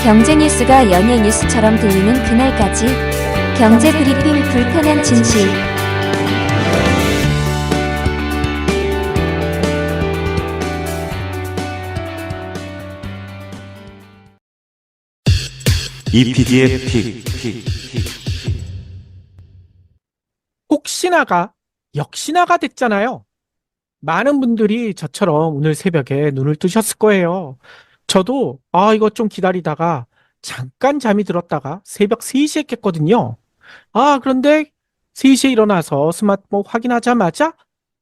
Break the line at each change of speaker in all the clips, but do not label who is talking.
경제 뉴스가 연예 뉴스처럼 들리는 그날까지 경제 브리핑 불편한 진실.
EPD의 픽.
혹시나가 역시나가 됐잖아요. 많은 분들이 저처럼 오늘 새벽에 눈을 뜨셨을 거예요. 저도 이거 좀 기다리다가 잠깐 잠이 들었다가 새벽 3시에 깼거든요. 그런데 3시에 일어나서 스마트폰 확인하자마자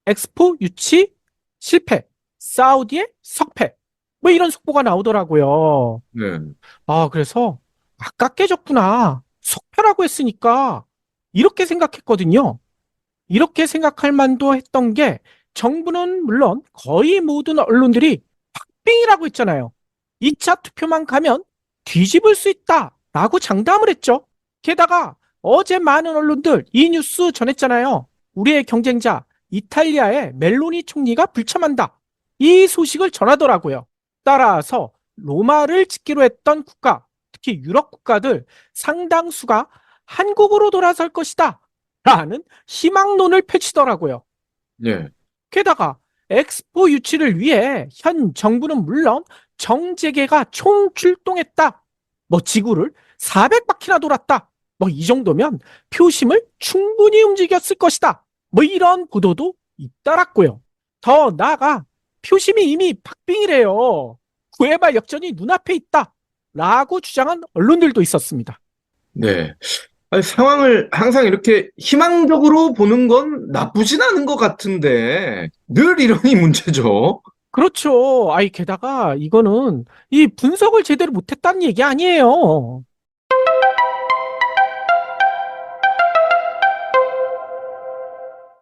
엑스포 유치 실패, 사우디의 석패, 뭐 이런 속보가 나오더라고요.
네.
그래서 아까 깨졌구나. 석패라고 했으니까 이렇게 생각했거든요. 이렇게 생각할 만도 했던 게 정부는 물론 거의 모든 언론들이 박빙이라고 했잖아요. 2차 투표만 가면 뒤집을 수 있다라고 장담을 했죠. 게다가 어제 많은 언론들 이 뉴스 전했잖아요. 우리의 경쟁자 이탈리아의 멜로니 총리가 불참한다. 이 소식을 전하더라고요. 따라서 로마를 짓기로 했던 국가, 특히 유럽 국가들 상당수가 한국으로 돌아설 것이다. 라는 희망론을 펼치더라고요.
네.
게다가 엑스포 유치를 위해 현 정부는 물론 정재계가 총출동했다. 지구를 400바퀴나 돌았다. 이 정도면 표심을 충분히 움직였을 것이다. 이런 보도도 잇따랐고요. 더 나아가 표심이 이미 박빙이래요. 구해발 역전이 눈앞에 있다. 라고 주장한 언론들도 있었습니다.
네. 아니, 상황을 항상 이렇게 희망적으로 보는 건 나쁘진 않은 것 같은데, 늘 이런이 문제죠.
그렇죠. 게다가 이거는 이 분석을 제대로 못했다는 얘기 아니에요.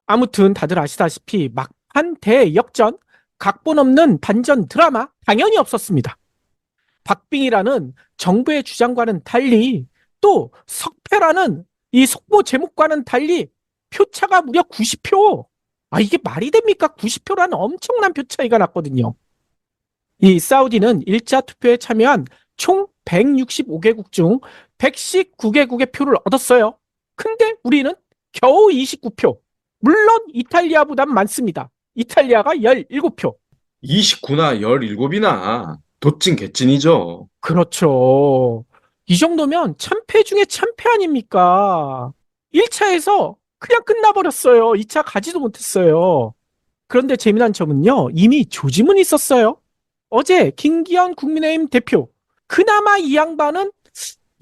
아무튼 다들 아시다시피 막판 대역전, 각본 없는 반전 드라마 당연히 없었습니다. 박빙이라는 정부의 주장과는 달리 또 석패라는 이 속보 제목과는 달리 표차가 무려 90표. 이게 말이 됩니까? 90표라는 엄청난 표 차이가 났거든요. 이 사우디는 1차 투표에 참여한 총 165개국 중 119개국의 표를 얻었어요. 근데 우리는 겨우 29표. 물론 이탈리아보단 많습니다. 이탈리아가 17표.
29나 17이나 도찐 개찐이죠.
그렇죠. 이 정도면 참패 중에 참패 아닙니까? 1차에서 그냥 끝나버렸어요. 2차 가지도 못했어요. 그런데 재미난 점은요, 이미 조짐은 있었어요. 어제 김기현 국민의힘 대표, 그나마 이 양반은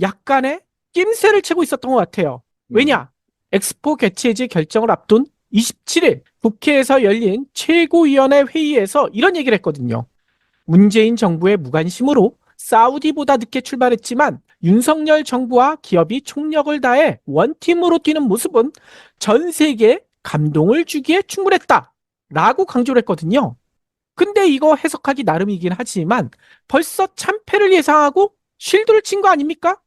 약간의 낌새를 채고 있었던 것 같아요. 왜냐? 엑스포 개최지 결정을 앞둔 27일 국회에서 열린 최고위원회 회의에서 이런 얘기를 했거든요. 문재인 정부의 무관심으로 사우디보다 늦게 출발했지만 윤석열 정부와 기업이 총력을 다해 원팀으로 뛰는 모습은 전 세계에 감동을 주기에 충분했다. 라고 강조를 했거든요. 근데 이거 해석하기 나름이긴 하지만 벌써 참패를 예상하고 실드를 친 거 아닙니까?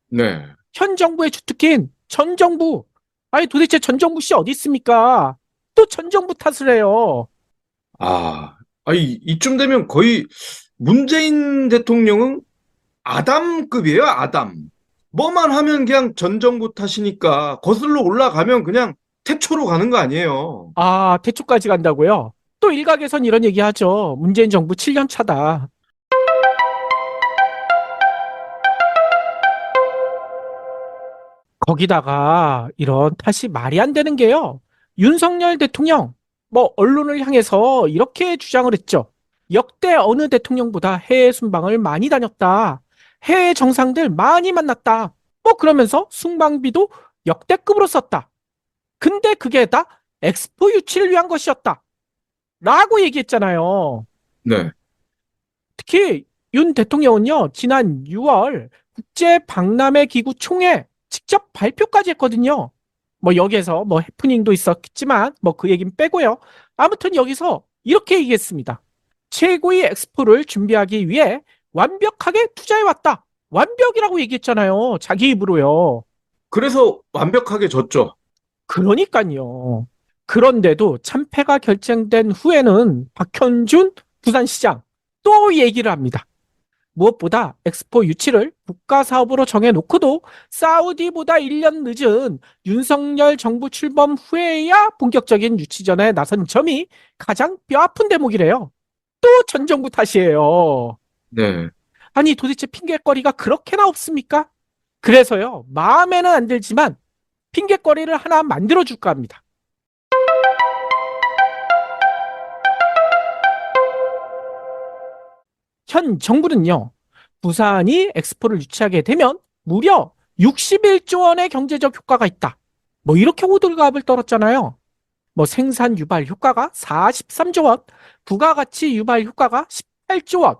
네.
현 정부의 주특기인 전 정부. 도대체 전 정부 씨 어디 있습니까? 또 전 정부 탓을 해요.
이쯤 되면 거의 문재인 대통령은 아담급이에요, 아담. 뭐만 하면 그냥 전 정부 탓이니까 거슬러 올라가면 그냥 태초로 가는 거 아니에요.
대초까지 간다고요? 또 일각에선 이런 얘기 하죠. 문재인 정부 7년 차다. 거기다가 이런 탓이 말이 안 되는 게요. 윤석열 대통령, 언론을 향해서 이렇게 주장을 했죠. 역대 어느 대통령보다 해외 순방을 많이 다녔다. 해외 정상들 많이 만났다. 그러면서 순방비도 역대급으로 썼다. 근데 그게 다 엑스포 유치를 위한 것이었다. 라고 얘기했잖아요.
네.
특히 윤 대통령은요, 지난 6월 국제박람회 기구 총회 직접 발표까지 했거든요. 여기에서 해프닝도 있었겠지만 그 얘기는 빼고요. 아무튼 여기서 이렇게 얘기했습니다. 최고의 엑스포를 준비하기 위해 완벽하게 투자해왔다. 완벽이라고 얘기했잖아요. 자기 입으로요.
그래서 완벽하게 졌죠.
그러니까요. 그런데도 참패가 결정된 후에는 박현준 부산시장 또 얘기를 합니다. 무엇보다 엑스포 유치를 국가 사업으로 정해놓고도 사우디보다 1년 늦은 윤석열 정부 출범 후에야 본격적인 유치전에 나선 점이 가장 뼈아픈 대목이래요. 또 전 정부 탓이에요.
네.
아니 도대체 핑계거리가 그렇게나 없습니까? 그래서요, 마음에는 안 들지만 핑계거리를 하나 만들어줄까 합니다. 현 정부는요, 부산이 엑스포를 유치하게 되면 무려 61조 원의 경제적 효과가 있다. 뭐 이렇게 호들갑을 떨었잖아요. 뭐 생산 유발 효과가 43조 원, 부가가치 유발 효과가 18조 원,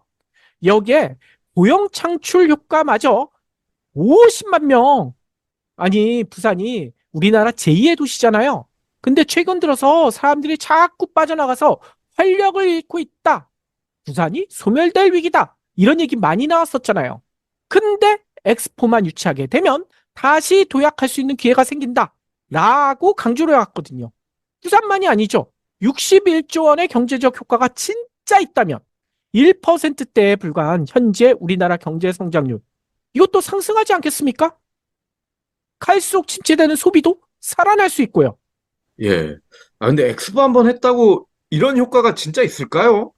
여기에 고용 창출 효과마저 50만 명. 아니, 부산이 우리나라 제2의 도시잖아요. 근데 최근 들어서 사람들이 자꾸 빠져나가서 활력을 잃고 있다. 부산이 소멸될 위기다. 이런 얘기 많이 나왔었잖아요. 근데 엑스포만 유치하게 되면 다시 도약할 수 있는 기회가 생긴다. 라고 강조를 해왔거든요. 부산만이 아니죠. 61조 원의 경제적 효과가 진짜 있다면 1%대에 불과한 현재 우리나라 경제 성장률. 이것도 상승하지 않겠습니까? 갈수록 침체되는 소비도 살아날 수 있고요.
예. 아, 근데 엑스포 한번 했다고 이런 효과가 진짜 있을까요?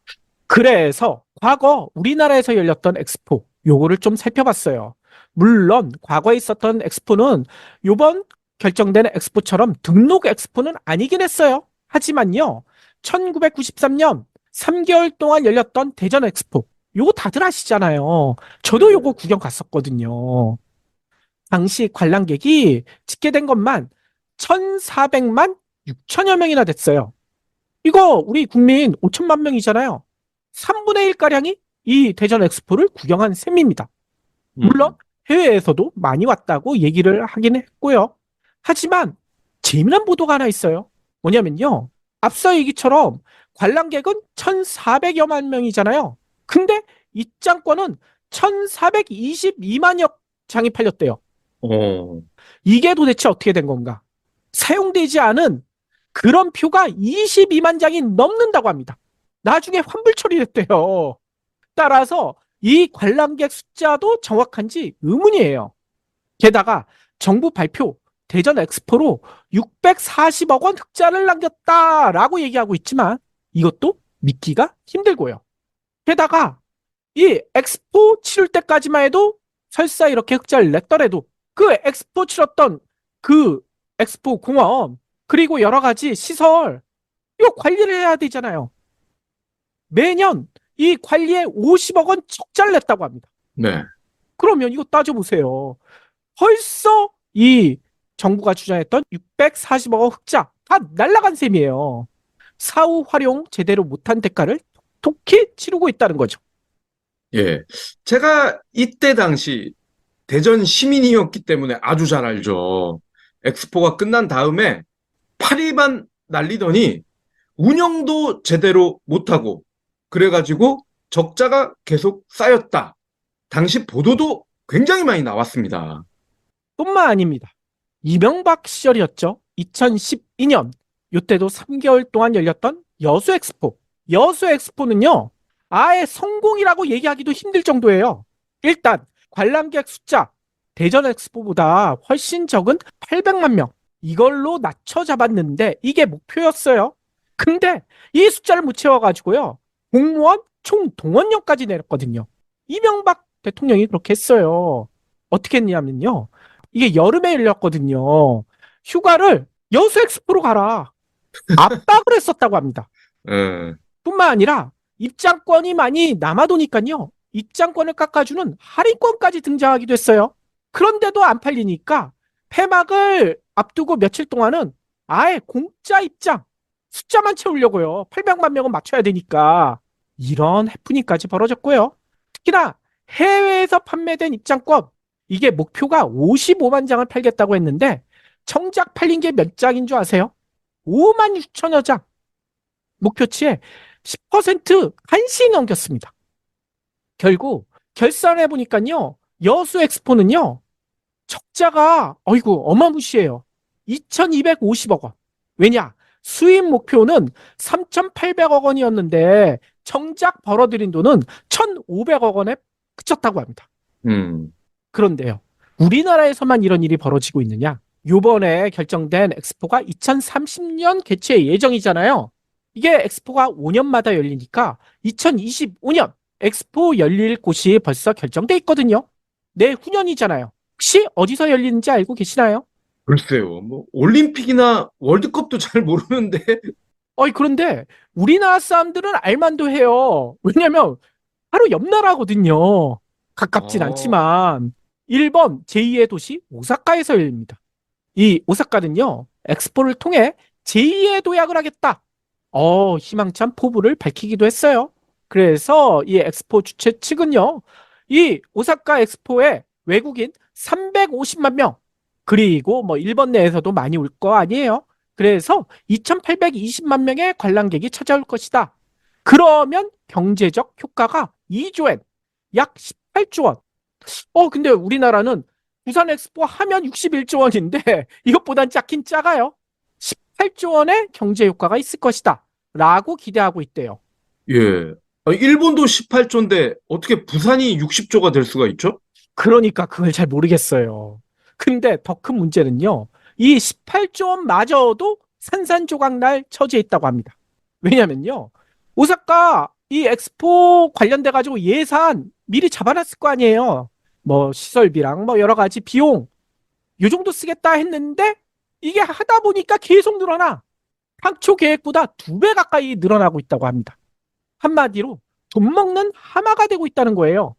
그래서 과거 우리나라에서 열렸던 엑스포, 요거를 좀 살펴봤어요. 물론 과거에 있었던 엑스포는 요번 결정된 엑스포처럼 등록 엑스포는 아니긴 했어요. 하지만요, 1993년 3개월 동안 열렸던 대전 엑스포, 요거 다들 아시잖아요. 저도 요거 구경 갔었거든요. 당시 관람객이 집계된 것만 1,400만 6천여 명이나 됐어요. 이거 우리 국민 5천만 명이잖아요. 3분의 1가량이 이 대전 엑스포를 구경한 셈입니다. 물론 해외에서도 많이 왔다고 얘기를 하긴 했고요. 하지만 재미난 보도가 하나 있어요. 뭐냐면요, 앞서 얘기처럼 관람객은 1,400여만 명이잖아요. 근데 입장권은 1,422만여 장이 팔렸대요.
어,
이게 도대체 어떻게 된 건가? 사용되지 않은 그런 표가 22만 장이 넘는다고 합니다. 나중에 환불 처리됐대요. 따라서 이 관람객 숫자도 정확한지 의문이에요. 게다가 정부 발표 대전 엑스포로 640억 원 흑자를 남겼다라고 얘기하고 있지만 이것도 믿기가 힘들고요. 게다가 이 엑스포 치를 때까지만 해도 설사 이렇게 흑자를 냈더라도 그 엑스포 치렀던 그 엑스포 공원 그리고 여러 가지 시설 이거 관리를 해야 되잖아요. 매년 이 관리에 50억 원 적자를 냈다고 합니다.
네.
그러면 이거 따져보세요. 벌써 이 정부가 주장했던 640억 원 흑자 다 날라간 셈이에요. 사후 활용 제대로 못한 대가를 톡톡히 치르고 있다는 거죠.
예. 제가 이때 당시 대전 시민이었기 때문에 아주 잘 알죠. 엑스포가 끝난 다음에 파리만 날리더니 운영도 제대로 못하고 그래가지고 적자가 계속 쌓였다. 당시 보도도 굉장히 많이 나왔습니다.
뿐만 아닙니다. 이명박 시절이었죠. 2012년 이때도 3개월 동안 열렸던 여수 엑스포. 여수 엑스포는요, 아예 성공이라고 얘기하기도 힘들 정도예요. 일단 관람객 숫자 대전 엑스포보다 훨씬 적은 800만 명. 이걸로 낮춰 잡았는데 이게 목표였어요. 근데 이 숫자를 못 채워가지고요, 공무원 총 동원령까지 내렸거든요. 이명박 대통령이 그렇게 했어요. 어떻게 했냐면요, 이게 여름에 열렸거든요. 휴가를 여수 엑스포로 가라. 압박을 했었다고 합니다.
예.
뿐만 아니라 입장권이 많이 남아도니까요, 입장권을 깎아주는 할인권까지 등장하기도 했어요. 그런데도 안 팔리니까 폐막을 앞두고 며칠 동안은 아예 공짜 입장 숫자만 채우려고요. 800만 명은 맞춰야 되니까. 이런 해프닝까지 벌어졌고요. 특히나 해외에서 판매된 입장권, 이게 목표가 55만 장을 팔겠다고 했는데 정작 팔린 게 몇 장인 줄 아세요? 5만 6천여 장. 목표치에 10% 한시 넘겼습니다. 결국 결산해 보니까요, 여수 엑스포는요, 적자가 어마무시해요. 2,250억 원. 왜냐? 수입 목표는 3,800억 원이었는데 정작 벌어들인 돈은 1,500억 원에 그쳤다고 합니다.
음.
그런데요, 우리나라에서만 이런 일이 벌어지고 있느냐? 요번에 결정된 엑스포가 2030년 개최 예정이잖아요. 이게 엑스포가 5년마다 열리니까 2025년 엑스포 열릴 곳이 벌써 결정돼 있거든요. 내후년이잖아요. 혹시 어디서 열리는지 알고 계시나요?
글쎄요. 뭐 올림픽이나 월드컵도 잘 모르는데.
그런데 우리나라 사람들은 알만도 해요. 왜냐면 바로 옆 나라거든요. 가깝진
어.
않지만 일본 제2의 도시 오사카에서 열립니다. 이 오사카는요, 엑스포를 통해 제2의 도약을 하겠다. 희망찬 포부를 밝히기도 했어요. 그래서 이 엑스포 주최 측은요, 이 오사카 엑스포에 외국인 350만 명, 그리고 뭐 일본 내에서도 많이 올 거 아니에요. 그래서 2,820만 명의 관람객이 찾아올 것이다. 그러면 경제적 효과가 2조엔, 약 18조 원. 근데 우리나라는 부산 엑스포 하면 61조 원인데 이것보단 작긴 작아요. 18조 원의 경제 효과가 있을 것이다. 라고 기대하고 있대요.
예. 일본도 18조인데 어떻게 부산이 60조가 될 수가 있죠?
그러니까 그걸 잘 모르겠어요. 근데 더 큰 문제는요. 이 18조 원마저도 산산조각 날 처지에 있다고 합니다. 왜냐면요. 오사카 이 엑스포 관련돼 가지고 예산 미리 잡아놨을 거 아니에요. 뭐 시설비랑 뭐 여러 가지 비용 요 정도 쓰겠다 했는데 이게 하다 보니까 계속 늘어나. 당초 계획보다 2배 가까이 늘어나고 있다고 합니다. 한마디로 돈 먹는 하마가 되고 있다는 거예요.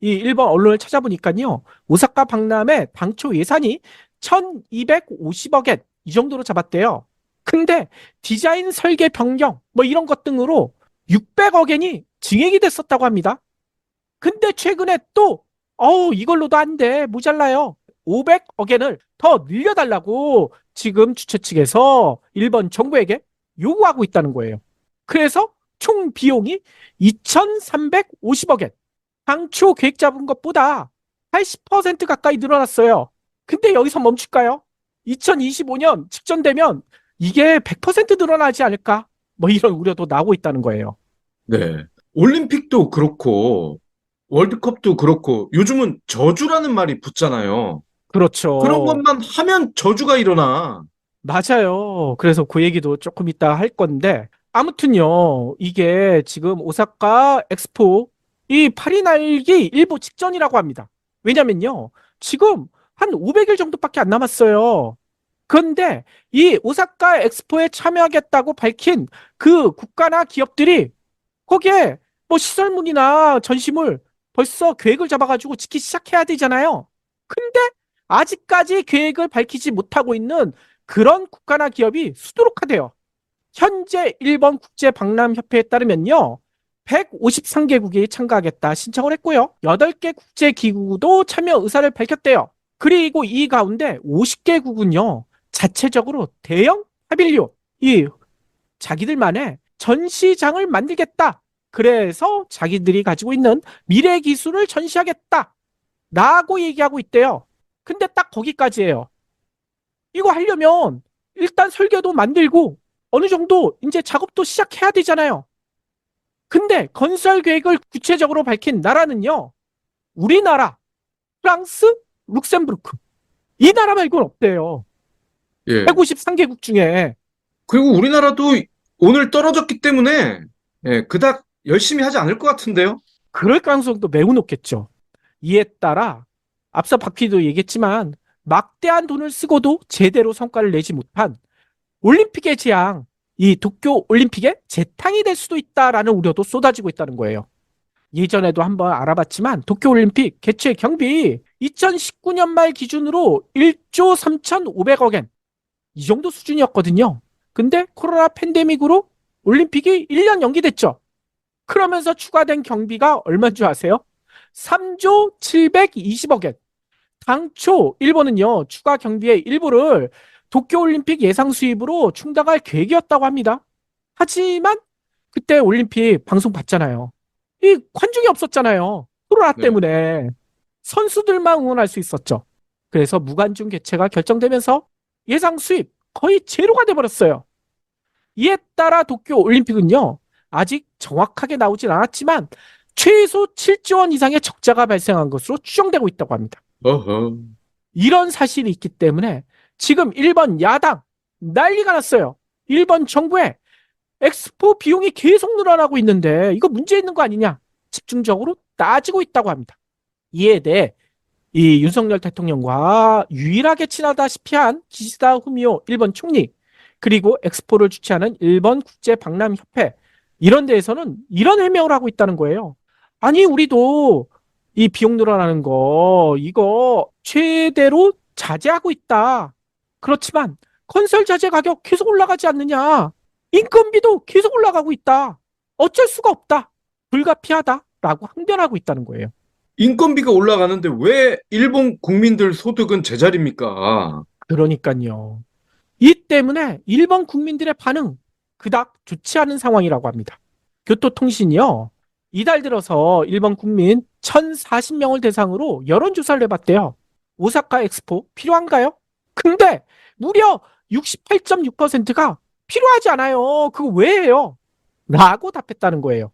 이 일본 언론을 찾아보니까요. 오사카 박람회 당초 예산이 1250억엔 이 정도로 잡았대요. 근데 디자인 설계 변경 뭐 이런 것 등으로 600억엔이 증액이 됐었다고 합니다. 근데 최근에 또 이걸로도 안 돼. 모자라요. 500억엔을 더 늘려달라고 지금 주최 측에서 일본 정부에게 요구하고 있다는 거예요. 그래서 총 비용이 2,350억엔. 당초 계획 잡은 것보다 80% 가까이 늘어났어요. 근데 여기서 멈출까요? 2025년 직전되면 이게 100% 늘어나지 않을까? 뭐 이런 우려도 나오고 있다는 거예요.
네. 올림픽도 그렇고 월드컵도 그렇고 요즘은 저주라는 말이 붙잖아요. 그런
그렇죠.
것만 하면 저주가 일어나.
맞아요. 그래서 그 얘기도 조금 이따 할 건데, 아무튼요, 이게 지금 오사카 엑스포 이 파리 날기 일보 직전이라고 합니다. 왜냐면요, 지금 한 500일 정도밖에 안 남았어요. 그런데 이 오사카 엑스포에 참여하겠다고 밝힌 그 국가나 기업들이 거기에 뭐 시설물이나 전시물 벌써 계획을 잡아가지고 짓기 시작해야 되잖아요. 근데 아직까지 계획을 밝히지 못하고 있는 그런 국가나 기업이 수두룩하대요. 현재 일본 국제박람협회에 따르면요. 153개국이 참가하겠다 신청을 했고요. 8개 국제기구도 참여 의사를 밝혔대요. 그리고 이 가운데 50개국은요. 자체적으로 대형 파빌리온, 이 자기들만의 전시장을 만들겠다. 그래서 자기들이 가지고 있는 미래 기술을 전시하겠다. 라고 얘기하고 있대요. 근데 딱 거기까지예요. 이거 하려면 일단 설계도 만들고 어느 정도 이제 작업도 시작해야 되잖아요. 근데 건설 계획을 구체적으로 밝힌 나라는요. 우리나라, 프랑스, 룩셈부르크. 이 나라 말고는 없대요.
예.
153개국 중에.
그리고 우리나라도 오늘 떨어졌기 때문에 그닥 열심히 하지 않을 것 같은데요.
그럴 가능성도 매우 높겠죠. 이에 따라 앞서 박피도 얘기했지만 막대한 돈을 쓰고도 제대로 성과를 내지 못한 올림픽의 재앙, 이 도쿄 올림픽의 재탕이 될 수도 있다라는 우려도 쏟아지고 있다는 거예요. 예전에도 한번 알아봤지만 도쿄 올림픽 개최 경비 2019년 말 기준으로 1조 3,500억엔 이 정도 수준이었거든요. 근데 코로나 팬데믹으로 올림픽이 1년 연기됐죠. 그러면서 추가된 경비가 얼마인 줄 아세요? 3조 720억엔. 당초 일본은요, 추가 경비의 일부를 도쿄올림픽 예상 수입으로 충당할 계획이었다고 합니다. 하지만 그때 올림픽 방송 봤잖아요. 이 관중이 없었잖아요. 코로나
네.
때문에. 선수들만 응원할 수 있었죠. 그래서 무관중 개최가 결정되면서 예상 수입 거의 제로가 돼버렸어요. 이에 따라 도쿄올림픽은요, 아직 정확하게 나오진 않았지만 최소 7조 원 이상의 적자가 발생한 것으로 추정되고 있다고 합니다.
어허.
이런 사실이 있기 때문에 지금 일본 야당 난리가 났어요. 일본 정부에 엑스포 비용이 계속 늘어나고 있는데 이거 문제 있는 거 아니냐 집중적으로 따지고 있다고 합니다. 이에 대해 이 윤석열 대통령과 유일하게 친하다시피 한 기시다 후미오 일본 총리 그리고 엑스포를 주최하는 일본 국제박람협회 이런 데에서는 이런 해명을 하고 있다는 거예요. 아니 우리도 이 비용 늘어나는 거 이거 최대로 자제하고 있다. 그렇지만 건설 자재 가격 계속 올라가지 않느냐. 인건비도 계속 올라가고 있다. 어쩔 수가 없다. 불가피하다라고 항변하고 있다는 거예요.
인건비가 올라가는데 왜 일본 국민들 소득은 제자리입니까?
그러니까요. 이 때문에 일본 국민들의 반응 그닥 좋지 않은 상황이라고 합니다. 교토통신이요. 이달 들어서 일본 국민 1,040명을 대상으로 여론조사를 해봤대요. 오사카 엑스포 필요한가요? 근데 무려 68.6%가 필요하지 않아요. 그거 왜 해요? 라고 답했다는 거예요.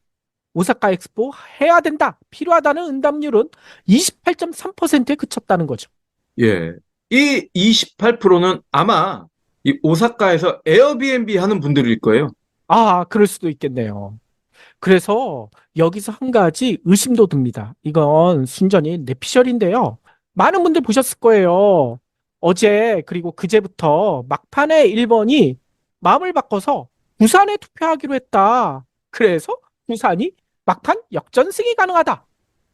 오사카 엑스포 해야 된다. 필요하다는 응답률은 28.3%에 그쳤다는 거죠.
예. 이 28%는 아마 이 오사카에서 에어비앤비 하는 분들일 거예요.
아, 그럴 수도 있겠네요. 그래서 여기서 한 가지 의심도 듭니다. 이건 순전히 뇌피셜인데요. 많은 분들 보셨을 거예요. 어제 그리고 그제부터 막판에 일본이 마음을 바꿔서 부산에 투표하기로 했다. 그래서 부산이 막판 역전승이 가능하다.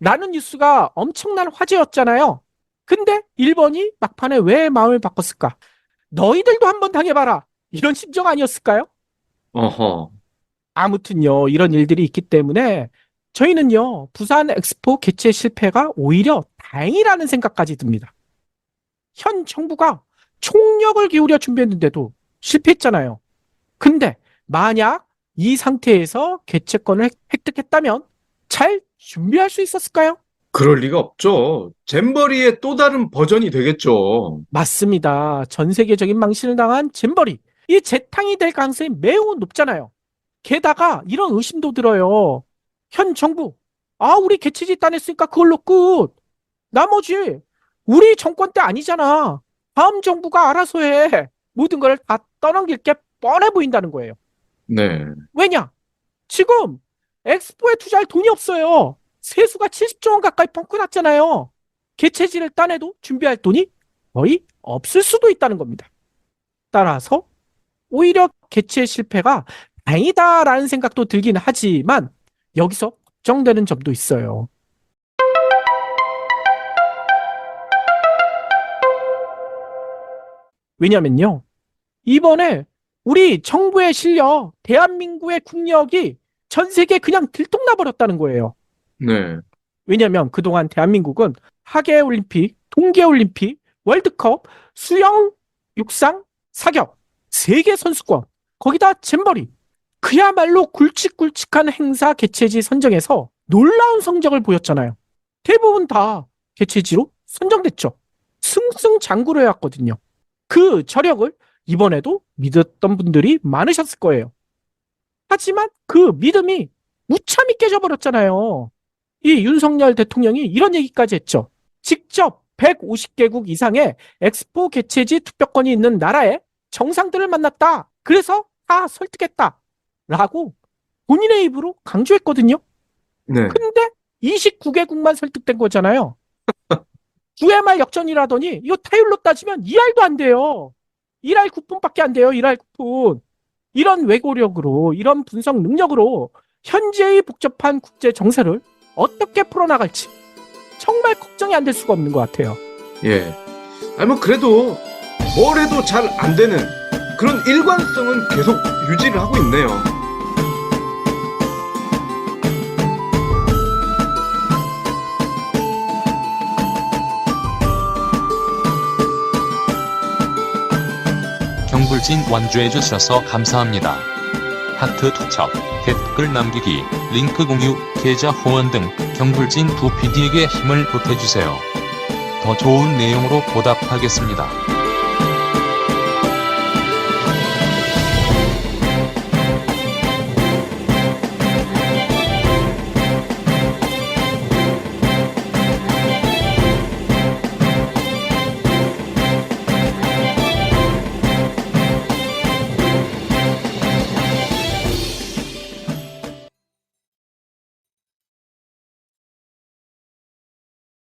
라는 뉴스가 엄청난 화제였잖아요. 근데 일본이 막판에 왜 마음을 바꿨을까? 너희들도 한번 당해봐라. 이런 심정 아니었을까요?
어허.
아무튼요, 이런 일들이 있기 때문에 저희는요, 부산 엑스포 개최 실패가 오히려 다행이라는 생각까지 듭니다. 현 정부가 총력을 기울여 준비했는데도 실패했잖아요. 근데 만약 이 상태에서 개최권을 획득했다면 잘 준비할 수 있었을까요?
그럴 리가 없죠. 잼버리의 또 다른 버전이 되겠죠.
맞습니다. 전 세계적인 망신을 당한 잼버리. 이 재탕이 될 가능성이 매우 높잖아요. 게다가 이런 의심도 들어요. 현 정부, 우리 개최지 따냈으니까 그걸로 끝. 나머지 우리 정권 때 아니잖아. 다음 정부가 알아서 해. 모든 걸 다 떠넘길 게 뻔해 보인다는 거예요.
네.
왜냐? 지금 엑스포에 투자할 돈이 없어요. 세수가 70조 원 가까이 펑크 났잖아요. 개최지를 따내도 준비할 돈이 거의 없을 수도 있다는 겁니다. 따라서 오히려 개최 실패가 다행이다라는 생각도 들긴 하지만 여기서 걱정되는 점도 있어요. 왜냐면요. 이번에 우리 정부의 실력, 대한민국의 국력이 전 세계에 그냥 들통나버렸다는 거예요.
네.
왜냐면 그동안 대한민국은 하계올림픽, 동계올림픽, 월드컵, 수영, 육상, 사격, 세계 선수권, 거기다 잼버리, 그야말로 굵직굵직한 행사 개최지 선정에서 놀라운 성적을 보였잖아요. 대부분 다 개최지로 선정됐죠. 승승장구를 해왔거든요. 그 저력을 이번에도 믿었던 분들이 많으셨을 거예요. 하지만 그 믿음이 무참히 깨져버렸잖아요. 이 윤석열 대통령이 이런 얘기까지 했죠. 직접 150개국 이상의 엑스포 개최지 투표권이 있는 나라의 정상들을 만났다. 그래서 다 설득했다. 라고 본인의 입으로 강조했거든요.
네.
근데 29개국만 설득된 거잖아요. 9회 말 역전이라더니 이거 타율로 따지면 2할도 안 돼요. 1할 9푼밖에 안 돼요. 1할 9푼. 이런 외고력으로 이런 분석 능력으로 현재의 복잡한 국제 정세를 어떻게 풀어나갈지 정말 걱정이 안 될 수가 없는 것 같아요.
예. 아니 뭐 그래도 뭘 해도 잘 안 되는 그런 일관성은 계속 유지를 하고 있네요.
경불진 완주해 주셔서 감사합니다. 하트 투척, 댓글 남기기, 링크 공유, 계좌 후원 등 경불진 두 PD에게 힘을 보태주세요. 더 좋은 내용으로 보답하겠습니다.